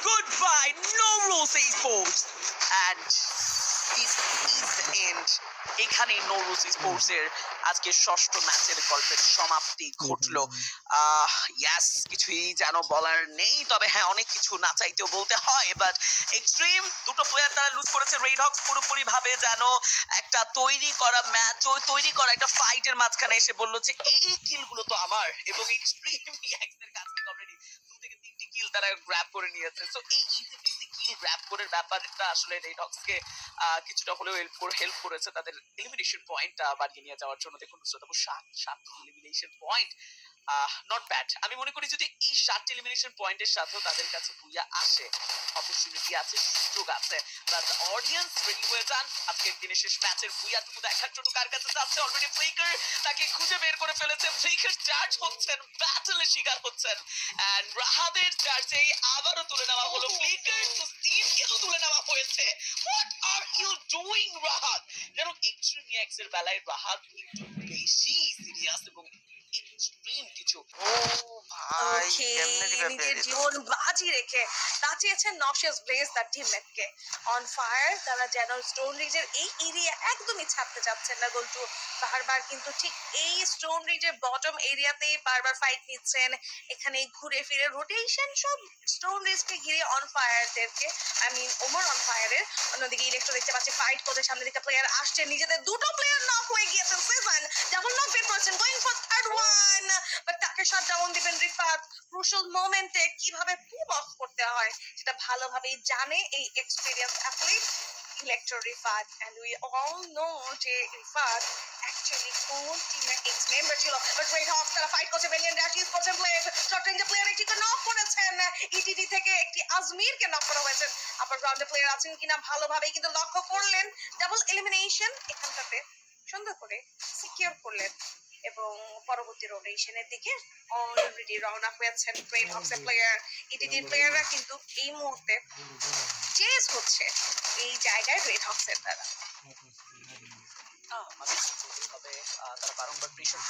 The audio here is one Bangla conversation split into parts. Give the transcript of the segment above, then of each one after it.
Goodbye, no rules esports. And this is the end. এখানেই নো রুলস স্পোর্টস এর আজকে ষষ্ঠ ম্যাচের গল্পের সমাপ্তি ঘটলো। ইয়াস, কিছুই যেন বলার নেই, তবে হ্যাঁ অনেক কিছু না চাইতেও বলতে হয়। বাট এক্সট্রিম দুটো প্লেয়ার তারা লুজ করেছে। রেড হক্স পুরোপুরি ভাবে যেন একটা তৈরি করা ম্যাচ, ওই তৈরি করা একটা ফাইটের মাঝখানে এসে বললো যে এই কিলগুলো তো আমার, এবং এক্সট্রিম এক্সের কাছ থেকে অলরেডি 2 থেকে 3টি কিল তারা গ্র্যাব করে নিয়েছে। সো এই ইজি পিজি কিল গ্র্যাব করে ব্যাপারটা আসলে রেড হক্সকে কিছুটা হলেও হেল্প করেছে তাদের এলিমিনেশন পয়েন্টটা বাড়িয়ে নিয়ে যাওয়ার জন্য। দেখুন সাতটি এলিমিনেশন পয়েন্ট, নট ব্যাড। আমি মনে করি যদি এই 7টি এলিমিনেশন পয়েন্টের সাথেও তাদের কাছে বুইয়া আসে, অপরচুনিটি আছে, সুযোগ আছে, বাট অডিয়েন্স রেডি হয়ে যান আজকের দিনের শেষ ম্যাচের বুইয়াটুকু দেখার জন্য। কার কাছে যাচ্ছে? অলরেডি ফ্লিকার তাকে খুঁজে বের করে ফেলেছে। ফ্লিকার চার্জ হচ্ছেন, ব্যাটলের শিকার হচ্ছেন, এন্ড রাহাদের চার্জেই আবারও তুলে নেওয়া হলো ফ্লিকার। তো স্টিভকেও তুলে নেওয়া হয়েছে। What are you doing Rahat? যেন এক্সট্রিম এক্স এর বেলায় রাহাত একটু বেশি সিরিয়াস এবং এক্সট্রিম কিছু। ও ভাই, কেমনে দিবে নিজের জীবন বাজি রেখে বাঁচিয়েছেন নশিয়াস ব্লেজ তার টিমমেটকে। অন ফায়ার তারা যেন স্টোন রিজের এই এরিয়া একদমই ছাড়তে যাচ্ছেন না। গোল্টু বারবার কিন্তু ঠিক এই স্টোন রিজের বটম এরিয়াতেই বারবার ফাইট নিচ্ছেন। এখানে ঘুরে ফিরে রোটেশন সব স্টোন রিজকে ঘিরে অন ফায়ারদেরকে, আই মিন ওমর অন ফায়ারের। অন্যদিকে ইলেকট্রো দেখতে পাচ্ছি ফাইট করতে, সামনে দিকে প্লেয়ার আসছে, নিজেদের দুটো প্লেয়ার নক হয়ে গিয়েছেন। সিজন ডাবল নক বের করেছেন, going for third one, but তাকে শাট ডাউন দিবেন রিফাত। ক্রুশাল মোমেন্টে কিভাবে পুল অফ করতে হয় সেটা ভালোভাবেই জানে এই experience athlete electro Rifat. And we all know যে রিফাত অ্যাকচুয়ালি কোন টিমের এক্স মেম্বার ছিল। বাট রেড হক্স তারা ফাইট করছে, বেলিয়ান ড্যাশ ইউজ করছেন, ব্লেড শর্ট রেঞ্জে প্লেয়ার একটিকে নক করেছেন। ইটিডি থেকে একটি আজমিরকে নক করা হয়েছে। আপার গ্রাউন্ডে প্লেয়ার আছেন কিনা ভালোভাবেই কিন্তু লক্ষ্য করলেন। ডাবল এলিমিনেশন এখানটাতে সুন্দর করে সিকিউর করলেন, এবং পরবর্তী রোটেশনের দিকে অলরেডি রওনা হয়েছেন রেড হক্সের প্লেয়ার। ইটিডির প্লেয়াররা কিন্তু এই মুহূর্তে চেজ হচ্ছে এই জায়গায় রেড হক্সের দ্বারা। তারা বারংবার প্রেশার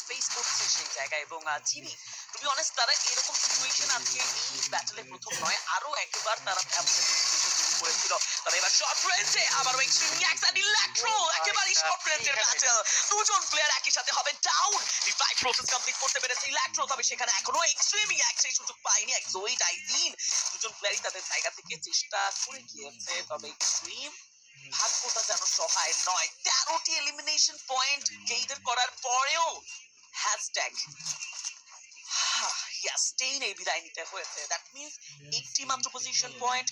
ফেস করছে সেই জায়গায়, এবং জিমি টু বি অনেস্ট তারা এরকম সিচুয়েশন আজকে এই ব্যাটলে প্রথম নয়, আরো একবার তারা এমন সিচুয়েশন তৈরি করেছিল। তবে এবার শর্ট রেঞ্জে আবারও এক্সট্রিম এক্স এন্ড ইলেকট্রো একেবারে শর্ট রেঞ্জের ব্যাটল, দুজন প্লেয়ার একই সাথে হবে ডাউন। রিভাইভ প্রসেস কমপ্লিট করতে পেরেছে ইলেকট্রো, তবে সেখানে এখনো এক্সট্রিম এক্স এই সুযোগ পায়নি। এক্সোইট আইজিন দুজন প্লেয়ারই তাদের জায়গা থেকে চেষ্টা করে গিয়েছে, তবে এক্সট্রিম ভাগ্যটা যেন সহায় নয়। 13টি এলিমিনেশন পয়েন্ট গেইন করার পরেও হ্যাশট্যাগ ইয়াস 10 এই বিদায় নিতে হয়েছে। দ্যাট মিন্স একটি মাত্র পজিশন পয়েন্ট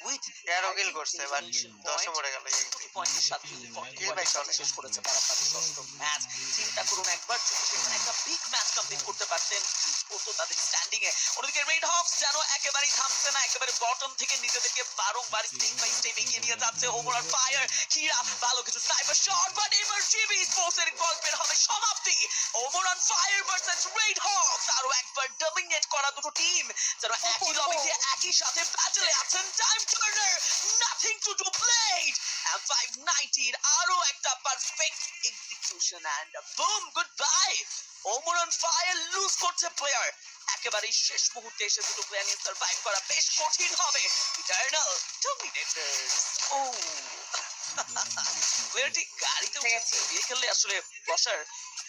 উইথ 13 কিল করছে, বাট 10 মরে গেল। এই পয়েন্টের সাথে শেষ করেছে তারা তাদের ষষ্ঠ ম্যাচ। চিন্তা করুন একবার যদি সেখানে একটা বিগ ম্যাচ কমপ্লিট করতে পারতেন, হতো তাদের স্ট্যান্ডিং এ। অন্যদিকে রেড হক্স যেন একেবারেই থামছে না, একেবারে বটম থেকে নিজেদেরকে বারংবার স্টেপ বাই স্টেপ এগিয়ে নিয়ে যাচ্ছে। ওভার ফায়ার হিরা ভালো কিছু স্নাইপার শট, বাট এবার জিবি স্পোর্টস এর গল্পের হবে সমাপ্তি। Over on fire versus red Hawks, আরো একবার ডমিনেট করা দুটো টিম যেন একই লবিতে একই সাথে ব্যাটলে আছেন। Time turner nothing to do played, and 590 এর আরো একটা perfect execution, and boom goodbye. Omar on fire lose করছে প্লেয়ার, একেবারে শেষ মুহূর্তে এসে দুটো প্লেয়ার নিয়ে সার্ভাইভ করা বেশ কঠিন হবে। ইটারনাল ডমিনেটরস, ও প্লেয়ারটি গাড়িতে উঠেছে, দিয়ে খেললে আসলে বসার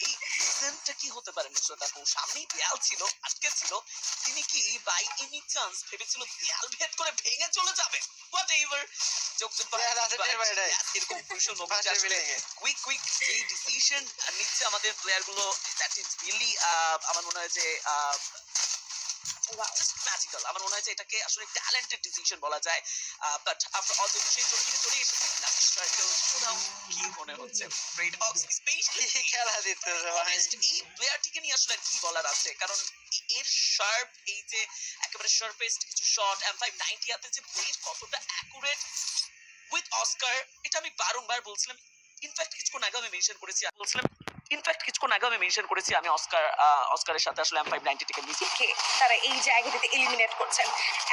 এই রিজনটা কি হতে পারে? নিশ্চয়তা সামনেই দেয়াল ছিল, আটকে ছিল। তিনি কি বাই এনি চান্স ভেবেছিল দেয়াল ভেদ করে ভেঙে চলে যাবে? হোয়াট এভার এরকম ক্রুশাল মোমেন্ট আসলে কুইক এই ডিসিশন নিচ্ছে আমাদের প্লেয়ার গুলো, দ্যাট ইজ রিয়েলি আমার মনে হয় যে জাস্ট ম্যাজিক্যাল। আমার মনে হয় যে এটাকে আসলে ট্যালেন্টেড ডিসিশন বলা যায়। বাট আফটার অল দ্য সেই চলে এসেছে লাস্ট স্ট্রাইকেও। শোনাও কি মনে হচ্ছে রেড হক্স স্পেশালি খেলা দিতে ভাই, এই প্লেয়ারটিকে নিয়ে আসলে কি বলার আছে? কারণ এর শার্প, এই যে একেবারে শার্পেস্ট কিছু শট, M590 হাতে যে ব্লেড কতটা অ্যাকুরেট উইথ অস্কার, এটা আমি বারংবার বলছিলাম। ইনফ্যাক্ট কিছুক্ষণ আগে আমি মেনশন করেছি, বলছিলাম ইনফ্যাক্ট কিছুক্ষণ আগে আমি মেনশন করেছি আমি অস্কারের সাথে আসলে M5 90 টিকে মিস কে তারা এই জায়গাটিতে এলিমিনেট করছেন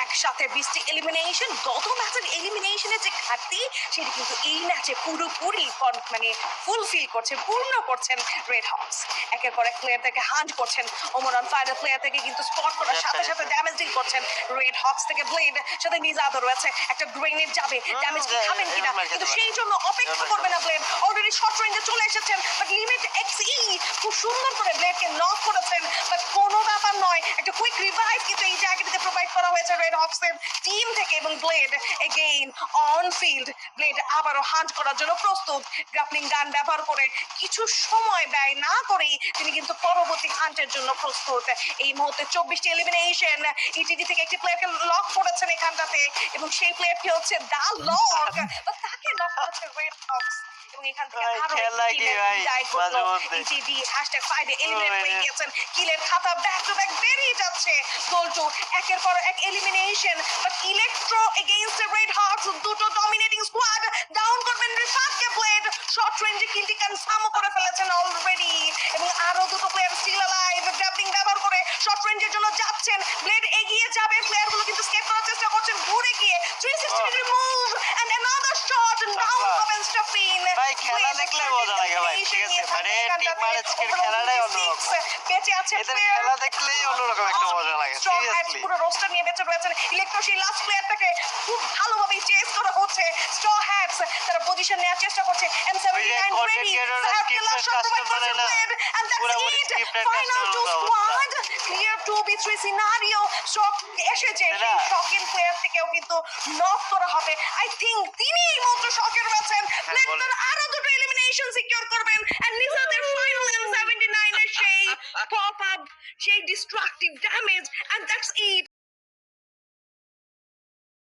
একসাথে 20টি এলিমিনেশন গত ম্যাচের এলিমিনেশনের যে ঘাটতি সেটি কিন্তু এই ম্যাচে পুরোপুরি মানে ফুলফিল করছে পূর্ণ করছেন রেড হকস একের পর এক প্লেয়ার থেকে হান্ট করছেন ওমরান ফাইনাল প্লেয়ার থেকে কিন্তু স্পট করার সাথে সাথে ড্যামেজ ডিল করছেন রেড হকস থেকে ব্লেড সাথে মিজাদও রয়েছে একটা গ্রেনেড যাবে ড্যামেজ কি খাবেন কিনা কিন্তু সেই জন্য অপেক্ষা করবে না ব্লেড অলরেডি শর্ট রেঞ্জে চলে এসেছেন বাট লিমিট এক্সই খুব সুন্দর করে ব্লেডকে নক করেছেন বাট কোনো ব্যাপার নয় একটা কুইক রিভাইভ কিন্তু এই জায়গাটিতে প্রোভাইড করা হয়েছে রেড হকসের টিম থেকে এবং blade again on field blade আবারও হান্ট করার জন্য প্রস্তুত গ্রাপলিং গান ব্যবহার করে কিছু সময় ব্যয় না করেই তিনি কিন্তু পরবর্তী হান্টের জন্য প্রস্তুত এই মুহূর্তে 24টি এলিমিনেশন ইটিডি থেকে একটি প্লেয়ারকে লক করেছেন এখানটাতে এবং সেই প্লেয়ারটি হচ্ছে দা লক তাকে লক করেছে রেড হকস এবং এখান থেকে ভাই, আরো খেলা একটি কি কিলের ভাই? বিদায় মাঝে ঘটলো মধ্যে। ইটিডি #5 এ এলিমিনেট হয়ে ভাই। গিয়েছেন কিলের খাতা ব্যাক টু ব্যাক বেরিয়ে যাচ্ছে গোলটু একের পর এক elimination but electro against red Hawks দুটো ডমিনেটিং স্কোয়াড ডাউন করবেন রিফাতকে ব্লেড শর্ট রেঞ্জে কিলটি কনফার্ম করে ফেলেছেন অলরেডি এবং আরো দুটো প্লেয়ার স্টিল অ্যালাইভ গ্র্যাবলিং ব্যবহার করে শর্ট রেঞ্জের জন্য যাচ্ছেন ব্লেড এগিয়ে যাবে প্লেয়ারগুলো কিন্তু স্কেপ করার চেষ্টা করছেন ঘুরে গিয়ে 360 degree move and another shot down করবেন স্টাফিন ভাই, খেলা দেখলে মজা লাগে ভাই, ঠিক আছে? মানে টিম ম্যানেজমেন্টের খেলাটাই অন্যরকম। বেঁচে আছে এদের player। খেলা দেখলেই অন্যরকম একটা মজা লাগে, Straw Hats seriously। পুরো রোস্টার নিয়ে বেঁচে রয়েছেন ইলেকট্রো সেই লাস্ট প্লেয়ারটাকে খুব ভালোভাবে চেস করা হচ্ছে স্ট্র হ্যাটস তারা পজিশন নেওয়ার চেষ্টা করছে M79 ওই যে ready content creator রা সাহেবকে script last shot custom provide করছে বানায় না? Blade, and that's পুরোপুরি it script final custom two অবস্থা। squad clear 2v3 scenario শক এসেছে তাই সেই না? শকের প্লেয়ারটিকেও কিন্তু নক করা হবে আই থিংক তিনি এই মাত্র শকে রয়েছেন হ্যাঁ, Blade বলেন। তার আরো দুটো এলিমিনেশন সিকিউর